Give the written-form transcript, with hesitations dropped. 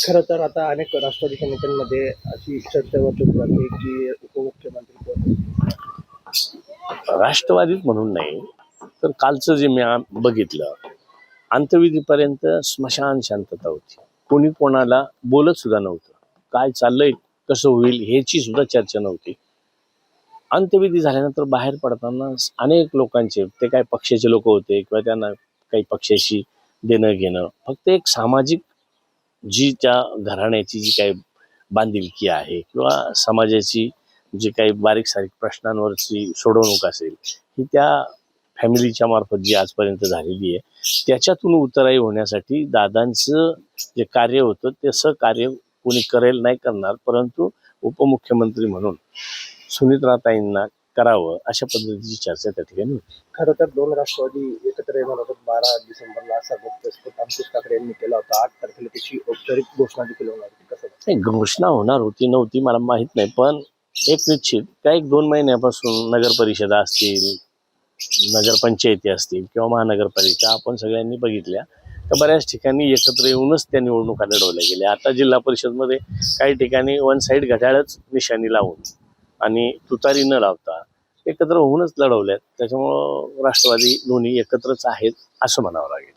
खरं तर आता अनेक राष्ट्रवादीच्या नेत्यांमध्ये अशी चर्चा होत आहे की उपमुख्यमंत्री कोण. राष्ट्रवादीत म्हणून नाही तर कालचं जे मी बघितलं, अंत्यविधीपर्यंत स्मशान शांतता होती. कोणी कोणाला बोलत सुद्धा नव्हतं. काय चाललंय, कसं होईल ह्याची सुद्धा चर्चा नव्हती. अंत्यविधी झाल्यानंतर बाहेर पडताना अनेक लोकांचे, ते काय पक्षाचे लोक होते किंवा त्यांना काही पक्षाशी देणं घेणं, फक्त एक सामाजिक जी त्या घराण्याची जी काही बांधिलकी आहे किंवा समाजाची जी काही बारीक सारीक प्रश्नांवरची सोडवणूक असेल, ही त्या फॅमिलीच्या मार्फत जी आजपर्यंत झालेली आहे, त्याच्यातून उतराई होण्यासाठी दादांचं जे कार्य होतं तसं कार्य कोणी करेल नाही करणार, परंतु उपमुख्यमंत्री म्हणून सुनीत्राताईंना करावं अशा पद्धतीची चर्चा त्या ठिकाणी होती. खरं तर दोन राष्ट्रवादी एकत्र येणार होतात 12 डिसेंबरला, असा वक्तव्य अंकुश ठाकरे यांनी केला होता. 8 तारखेला त्याची औपचारिक घोषणा देखील होणार होती. कसं नाही, घोषणा होणार होती नव्हती मला माहित नाही, पण एक निश्चित त्या 1-2 महिन्यापासून नगर परिषदा असतील, नगरपंचायती असतील किंवा महानगरपालिका आपण सगळ्यांनी बघितल्या तर बऱ्याच ठिकाणी एकत्र येऊनच त्या निवडणुका लढवल्या गेल्या. आता जिल्हा परिषदमध्ये काही ठिकाणी वन साईड घड्याळच निशाणी लावून आणि तुतारी न लावता एकत्र होऊनच लढवल्यात. त्याच्यामुळं राष्ट्रवादी दोन्ही एकत्रच आहेत असं म्हणावं लागेल.